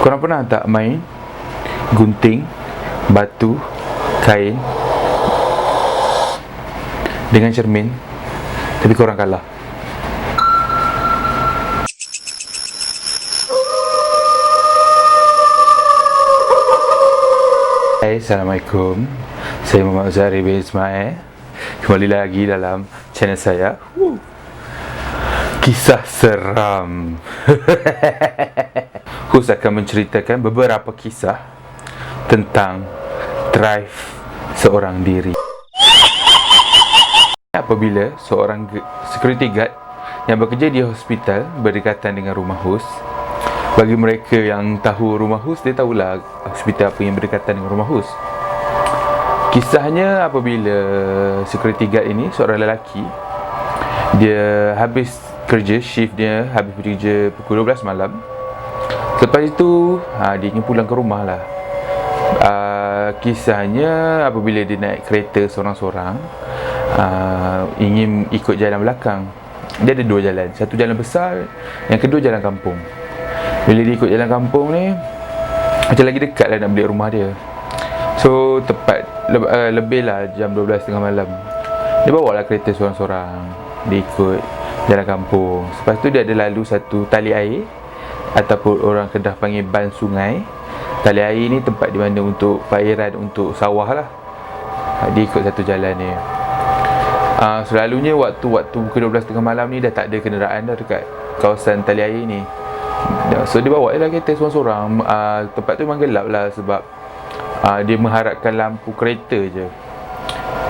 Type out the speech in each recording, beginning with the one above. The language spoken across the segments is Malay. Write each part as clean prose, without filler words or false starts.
Korang pernah tak main gunting, batu, kain dengan cermin, tapi korang kalah? Hai, Assalamualaikum. Saya Muhammad Zahri bin Ismail. Kembali lagi dalam channel saya. Kisah seram. Hus akan menceritakan beberapa kisah tentang drive seorang diri. Apabila seorang security guard yang bekerja di hospital berdekatan dengan rumah Hus. Bagi mereka yang tahu rumah Hus, dia tahulah hospital apa yang berdekatan dengan rumah Hus. Kisahnya apabila security guard ini, seorang lelaki, dia habis kerja, shift dia habis bekerja pukul 12 malam. Lepas itu dia ingin pulang ke rumah lah. Kisahnya apabila dia naik kereta seorang-seorang, ingin ikut jalan belakang. Dia ada dua jalan, satu jalan besar, yang kedua jalan kampung. Bila dia ikut jalan kampung ni, macam lagi dekat lah nak balik rumah dia. So tepat lebih lah jam 12.30 malam, dia bawa lah kereta seorang-seorang. Dia ikut jalan kampung. Lepas tu dia ada lalu satu tali air, ataupun orang Kedah panggil ban sungai. Tali air ni tempat di mana untuk perairan, untuk sawah lah. Dia ikut satu jalan ni. Selalunya waktu pukul 12.30 malam ni dah tak ada kenderaan dah dekat kawasan tali air ni. So dia bawa lah kereta seorang-seorang. Tempat tu memang gelap lah sebab dia mengharapkan lampu kereta je.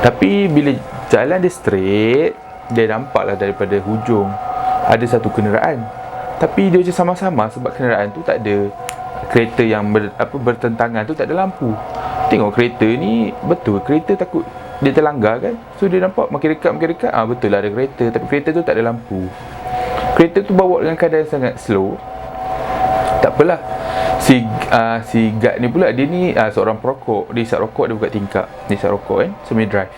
Tapi bila jalan dia straight, dia nampak lah daripada hujung ada satu kenderaan. Tapi dia macam sama-sama sebab kenderaan tu tak ada, kereta yang bertentangan tu tak ada lampu. Tengok kereta ni, betul kereta takut dia terlanggar kan. So dia nampak makin dekat, betul lah ada kereta, tapi kereta tu tak ada lampu. Kereta tu bawa dengan keadaan sangat slow. Tak apalah, si guard ni pula, dia ni seorang perokok. Dia isap rokok, dia buka tingkap, dia isap rokok kan, sambil drive.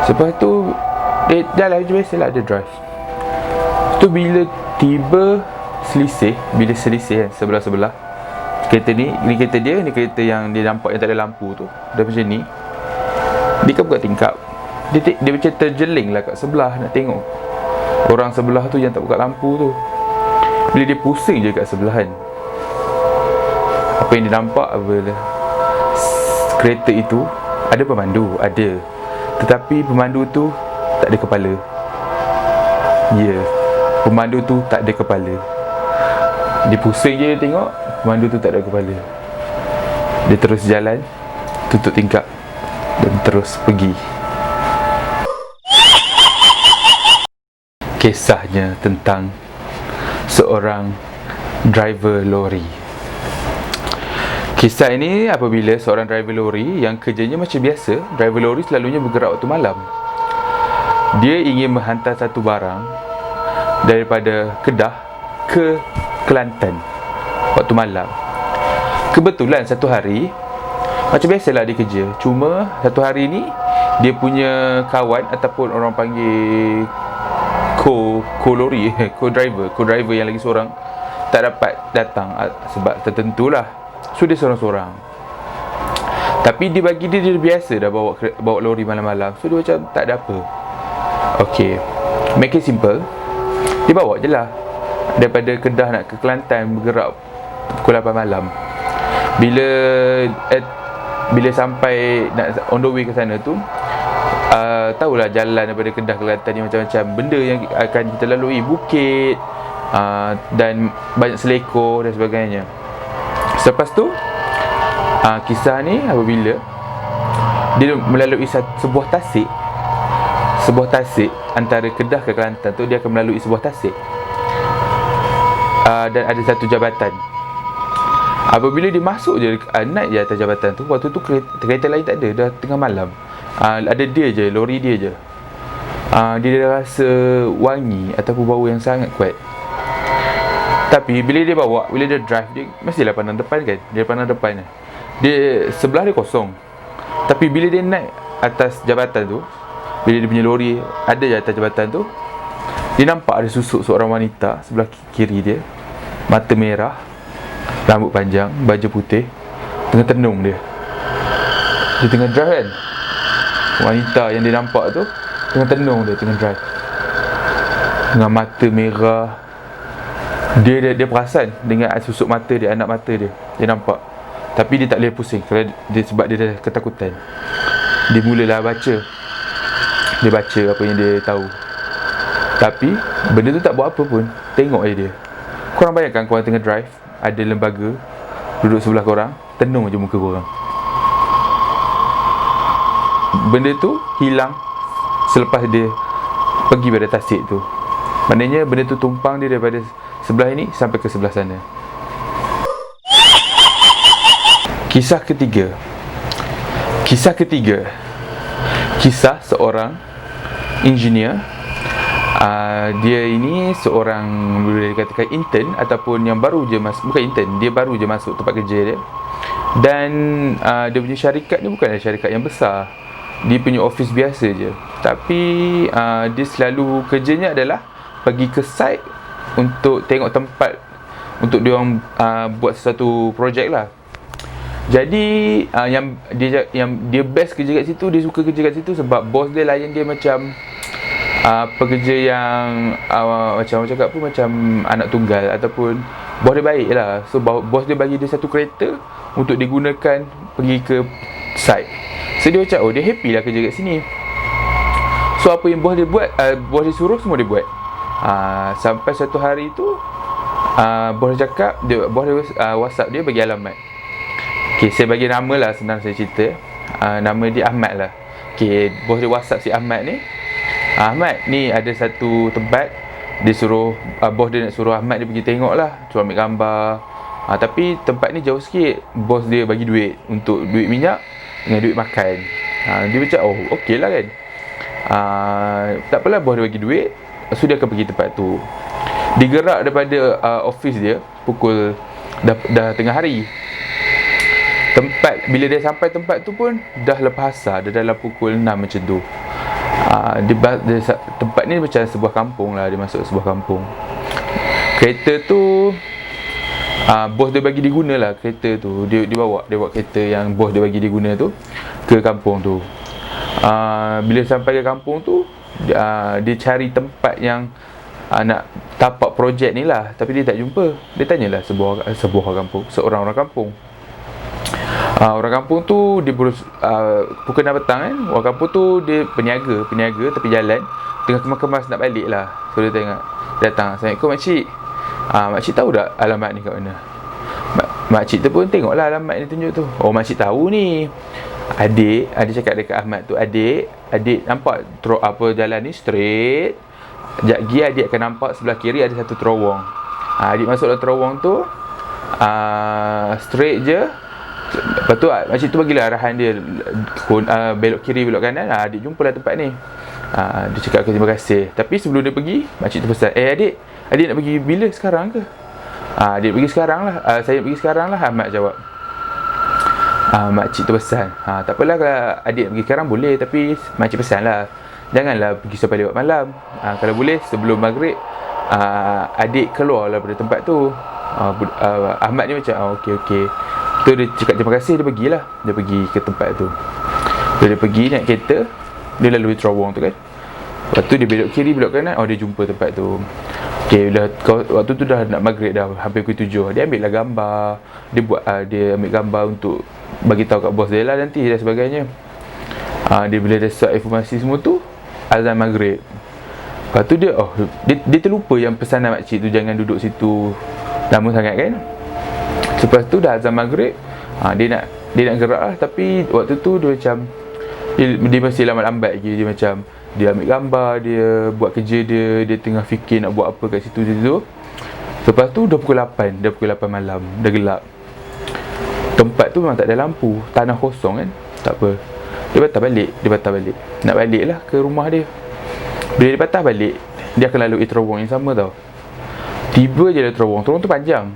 Lepas tu dia jalan je biasalah, dia drive. Tu bila tiba selisih, kan, sebelah-sebelah kereta ni kereta dia, ni kereta yang dia nampak yang tak ada lampu tu, dah macam ni. Dia kan buka tingkap, dia macam terjeling lah kat sebelah nak tengok orang sebelah tu yang tak buka lampu tu. Bila dia pusing je kat sebelahan, apa yang dia nampak adalah kereta itu ada pemandu, ada, tetapi pemandu tu tak ada kepala. Ya, pemandu tu tak ada kepala. Dia pusing je, dia tengok pemandu tu tak ada kepala. Dia terus jalan, tutup tingkap dan terus pergi. Kisahnya tentang seorang driver lori. Kisah ini apabila seorang driver lori yang kerjanya macam biasa. Driver lori selalunya bergerak waktu malam. Dia ingin menghantar satu barang daripada Kedah ke Kelantan waktu malam. Kebetulan satu hari, macam biasalah dia kerja, cuma satu hari ni dia punya kawan ataupun orang panggil co-lori, co-driver yang lagi seorang tak dapat datang sebab tertentulah. So dia seorang-seorang. Tapi dia bagi dia biasa dah bawa lori malam-malam. So dia macam tak ada apa. Okay, make it simple, dia bawa je lah daripada Kedah nak ke Kelantan, bergerak pukul 8 malam. Bila sampai nak on the way ke sana tu, tahulah jalan daripada Kedah ke Kelantan ni macam-macam benda yang akan kita lalui, bukit, dan banyak selekor dan sebagainya. Selepas tu kisah ni apabila dia melalui sebuah tasik antara Kedah ke Kelantan tu, dia akan melalui sebuah tasik, dan ada satu jabatan. Apabila dia masuk je, naik je atas jabatan tu, waktu tu kereta lain tak ada, dah tengah malam. Ada dia je, lori dia je. Dia dah rasa wangi ataupun bau yang sangat kuat. Tapi bila dia drive, dia mestilah pandang depan kan. Dia pandang depan, dia sebelah dia kosong. Tapi bila dia naik atas jabatan tu, bila dia punya lori ada je atas jabatan tu, dia nampak ada susuk seorang wanita sebelah kiri dia, mata merah, rambut panjang, baju putih, tengah tenung dia. Dia tengah drive kan. Wanita yang dia nampak tu tengah tenung dia, tengah drive dengan mata merah. Dia perasan dengan susuk mata dia, anak mata dia. Dia nampak. Tapi dia tak boleh pusing sebab dia dah ketakutan. Dia mulalah baca. Dia baca apa yang dia tahu. Tapi benda tu tak buat apa pun. Tengok je dia. Korang bayangkan korang tengah drive, ada lembaga duduk sebelah korang, tenung je muka korang. Benda tu hilang selepas dia pergi pada tasik tu. Maknanya benda tu tumpang dia daripada sebelah ini sampai ke sebelah sana. Kisah ketiga. Kisah seorang engineer. Dia ini seorang, boleh dikatakan intern, ataupun yang baru je masuk. Bukan intern, dia baru je masuk tempat kerja dia. Dan dia punya syarikat ni bukanlah syarikat yang besar. Dia punya office biasa je. Tapi dia selalu kerjanya adalah pergi ke site untuk tengok tempat untuk dia orang buat sesuatu projek lah. Jadi yang dia best kerja kat situ, dia suka kerja kat situ sebab bos dia layan dia macam pekerja yang macam orang cakap pun macam anak tunggal, ataupun bos dia baik lah. So bos dia bagi dia satu kereta untuk digunakan pergi ke site. So dia macam, dia happy lah kerja kat sini. So apa yang bos dia buat, bos dia suruh, semua dia buat. Sampai satu hari tu bos dia cakap, bos dia WhatsApp dia bagi alamat. Okay, saya bagi nama lah, senang saya cerita. Nama dia Ahmad lah. Okay, bos dia WhatsApp si Ahmad ni, Ahmad ni ada satu tempat. Dia suruh, bos dia nak suruh Ahmad dia pergi tengok lah, suruh ambil gambar. Tapi tempat ni jauh sikit. Bos dia bagi duit, untuk duit minyak dengan duit makan. Dia macam, okey lah kan. Tak apalah, bos dia bagi duit. So dia akan pergi tempat tu. Dia gerak daripada office dia pukul dah tengah hari. Bila dia sampai tempat tu pun dah lepas asar, dah dalam pukul 6 macam tu. Tempat ni macam sebuah kampung lah. Dia masuk sebuah kampung. Kereta tu bos dia bagi diguna lah. Kereta tu dia bawa kereta yang bos dia bagi diguna tu ke kampung tu. Bila sampai ke kampung tu, dia cari tempat yang nak tapak projek ni lah. Tapi dia tak jumpa. Dia tanyalah sebuah kampung, seorang orang kampung. Orang kampung tu dia pukul 6 petang kan. Orang kampung tu dia peniaga tepi jalan, tengah kemas-kemas nak balik lah. So dia tengok, datang, "Assalamualaikum makcik. Makcik tahu tak alamat ni kat mana?" Makcik tu pun tengoklah alamat ni tunjuk tu. Makcik tahu ni. Adik cakap dekat Ahmad tu, adik nampak jalan ni straight. Sekejap lagi adik akan nampak sebelah kiri ada satu terowong. Adik masuk dalam terowong tu, straight je. Lepas tu makcik tu bagilah arahan dia, belok kiri, belok kanan. Adik jumpalah tempat ni. Dia cakap terima kasih. Tapi sebelum dia pergi, makcik tu pesan, adik nak pergi bila, sekarang ke? Adik pergi sekarang lah. Saya pergi sekarang lah, Ahmad jawab. Makcik tu pesan, tak apalah kalau adik pergi sekarang boleh, tapi makcik pesan lah, janganlah pergi sampai lewat malam. Kalau boleh sebelum maghrib, adik keluarlah dari tempat tu. Ahmad ni macam, okey. Tu dia cakap terima kasih, dia pergilah. Dia pergi ke tempat tu. Dia pergi naik kereta, dia lalui terowong tu kan. Lepas tu dia belok kiri, belok kanan, dia jumpa tempat tu. Okay, waktu tu dah nak maghrib dah, hampir pukul 7. Dia ambil lah gambar. Dia ambil gambar untuk bagi tahu kat bos dia lah nanti dan sebagainya. Dia bila dah suat informasi semua tu, azan maghrib. Lepas tu dia terlupa yang pesanan makcik tu jangan duduk situ lama sangat kan. Lepas tu dah azan maghrib, dia nak gerak lah. Tapi waktu tu dia macam dia masih lambat-lambat lagi. Dia macam dia ambil gambar, dia buat kerja dia tengah fikir nak buat apa kat situ. Lepas tu dah pukul 8 malam, dah gelap. Tempat tu memang tak ada lampu, tanah kosong kan. Tak apa, dia patah balik. Nak balik lah ke rumah dia. Bila dia patah balik, dia akan lalui terowong yang sama tau. Tiba je ada terowong tu panjang.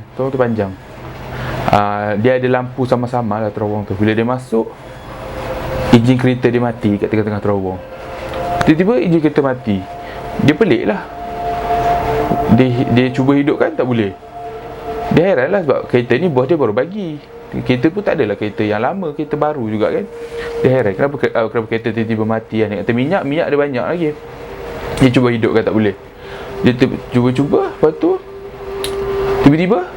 Dia ada lampu sama-sama lah terowong tu. Bila dia masuk, enjin kereta dia mati kat tengah-tengah terowong. Tiba-tiba enjin kereta mati. Dia pelik lah. Dia cuba hidupkan tak boleh. Dia heran lah sebab kereta ni bos dia baru bagi. Kereta pun tak adalah kereta yang lama, kereta baru juga kan. Dia heran kenapa kereta tiba-tiba mati kan. Dia kata minyak ada banyak lagi. Dia cuba hidupkan tak boleh. Dia cuba-cuba, lepas tu tiba-tiba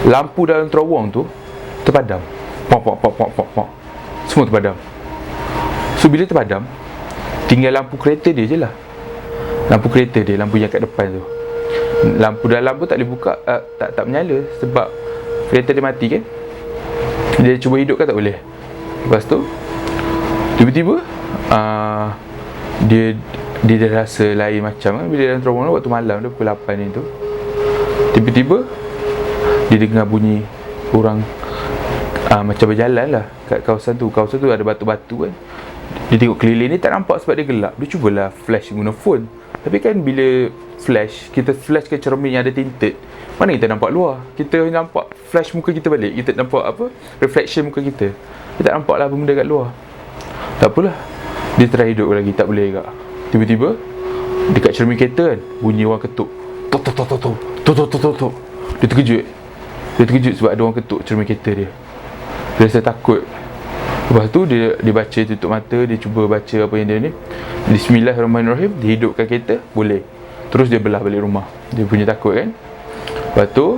lampu dalam terowong tu terpadam. Pok. Semua terpadam. So bila terpadam, tinggal lampu kereta dia je lah. Lampu kereta dia, lampu yang kat depan tu. Lampu dalam pun tak boleh buka, tak menyala sebab kereta dia mati kan. Dia cuba hidupkan tak boleh. Lepas tu tiba-tiba dia dah rasa lain macam kan. Bila dalam terowong waktu malam dia pukul 8 ni tu, tiba-tiba dia dengar bunyi orang macam berjalan lah kat kawasan tu. Kawasan tu ada batu-batu kan. Dia tengok keliling ni tak nampak sebab dia gelap. Dia cubalah flash guna phone. Tapi kan bila kita flash ke cermin yang ada tinted, mana kita nampak luar. Kita nampak flash muka kita balik, kita nampak apa, reflection muka kita. Kita tak nampak lah benda kat luar. Tak apalah, dia try hidup lagi, tak boleh juga. Tiba-tiba dekat cermin kereta kan, bunyi orang ketuk. Tok. Dia terkejut sebab ada orang ketuk cermin kereta dia. Dia rasa takut. Lepas tu dia baca, tutup mata, dia cuba baca apa yang dia ni. Bismillahirrahmanirrahim, dia hidupkan kereta, boleh. Terus dia belah balik rumah. Dia punya takut kan. Lepas tu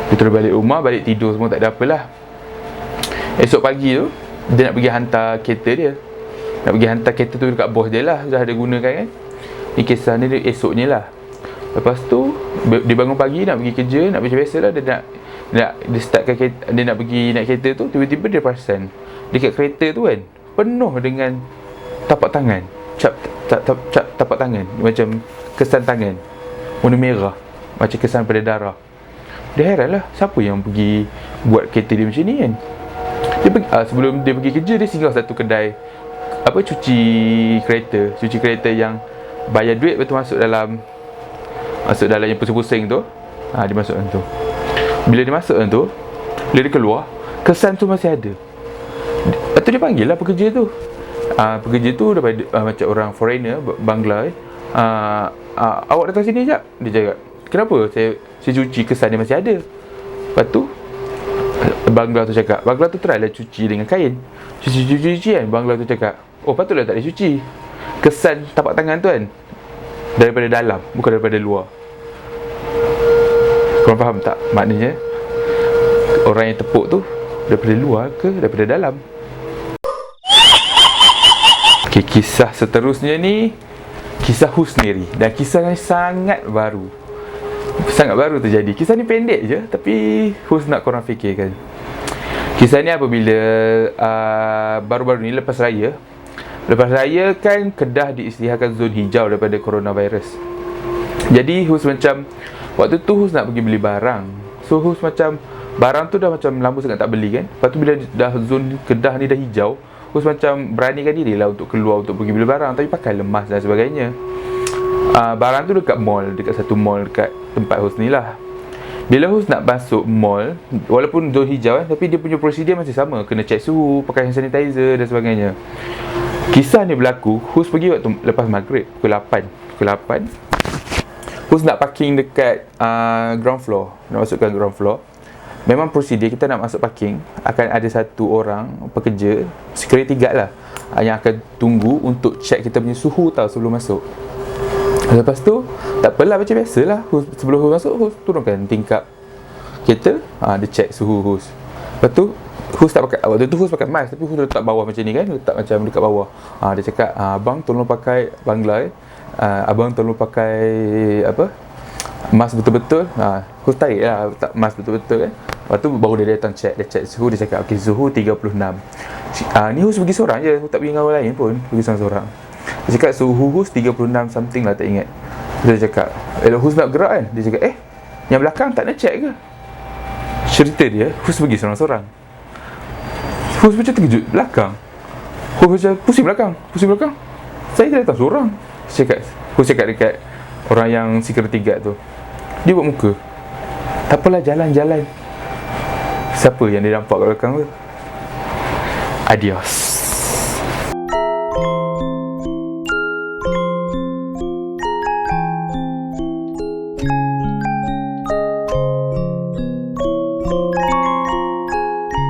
dia terus balik rumah, balik tidur semua, tak ada apalah. Esok pagi tu dia nak pergi hantar kereta dia. Nak pergi hantar kereta tu dekat bos dia lah, dah ada gunakan kan. Ni kisah ni dia esoknya lah. Lepas tu dia bangun pagi nak pergi kerja, nak macam biasalah, dia startkan kereta, dia nak pergi naik kereta tu. Tiba-tiba dia perasan dekat kereta tu kan penuh dengan tapak tangan, cap tapak tangan, macam kesan tangan warna merah, macam kesan pada darah. Dia heran lah, siapa yang pergi buat kereta dia macam ni kan. Dia pergi, sebelum dia pergi kerja, dia singgah satu kedai cuci kereta yang bayar duit, lepas tu masuk dalam yang pusing-pusing tu. Dia masuk dalam tu. Bila dia masuk dalam tu, bila dia keluar, kesan tu masih ada. Lepas tu dia panggil lah pekerja tu. Pekerja tu daripada macam orang foreigner, Bangla. Awak datang sini sekejap. Dia cakap, kenapa? Saya cuci, kesan dia masih ada. Lepas tu Bangla tu cakap, Bangla tu try lah cuci dengan kain. Cuci kan. Bangla tu cakap, oh patutlah tak boleh cuci. Kesan tapak tangan tu kan daripada dalam, bukan daripada luar. Korang faham tak? Maknanya orang yang tepuk tu daripada luar ke daripada dalam. Okay, kisah seterusnya ni kisah Husniri. Dan kisah ni sangat baru terjadi. Kisah ni pendek je, tapi Hus nak korang fikirkan. Kisah ni apabila baru-baru ni lepas raya kan Kedah diisytiharkan zon hijau daripada coronavirus. Jadi Hus macam waktu tu Hus nak pergi beli barang. So Hus macam barang tu dah macam lama sangat tak beli kan. Lepas tu bila dah zon Kedah ni dah hijau, Hus macam beranikan diri lah untuk keluar untuk pergi beli barang, tapi pakai lemas dan sebagainya. Barang tu dekat mall, dekat satu mall dekat tempat Hus ni lah. Bila Hus nak masuk mall, walaupun zon hijau tapi dia punya prosedur masih sama. Kena check suhu, pakai hand sanitizer dan sebagainya. Kisah ni berlaku, Hus pergi waktu lepas maghrib, pukul 8. Hus nak parking dekat ground floor, nak masukkan ground floor. Memang prosedur kita nak masuk parking, akan ada satu orang pekerja, security guard lah, yang akan tunggu untuk check kita punya suhu tau sebelum masuk. Lepas tu, tak apalah, macam biasalah. Sebelum Hus masuk, Hus turunkan tingkap kereta, dia check suhu Hus. Lepas tu, Hus tak pakai, waktu tu Hus pakai mask, tapi Hus letak bawah macam ni kan, letak macam dekat bawah. Dia cakap, abang tolong pakai Bangla abang tolong pakai mask betul-betul. Hus tarik lah, letak mask betul-betul kan. Lepas tu baru dia datang check, dia check suhu, dia cakap okey, suhu 36. Ni Hus pergi seorang je, Hus tak pergi dengan orang lain pun, pergi seorang-seorang. Dia cakap suhu Hus 36 something lah, tak ingat. Dia cakap, Hus nak gerak kan, dia cakap, yang belakang tak nak check ke? Cerita dia, Hus pergi seorang-seorang. Hus macam terkejut, belakang. Hus macam pusing belakang. Saya datang seorang. Hus cakap dekat orang yang security guard tu. Dia buat muka, tak apalah, jalan. Siapa yang dia nampak kat belakang tu? Adios.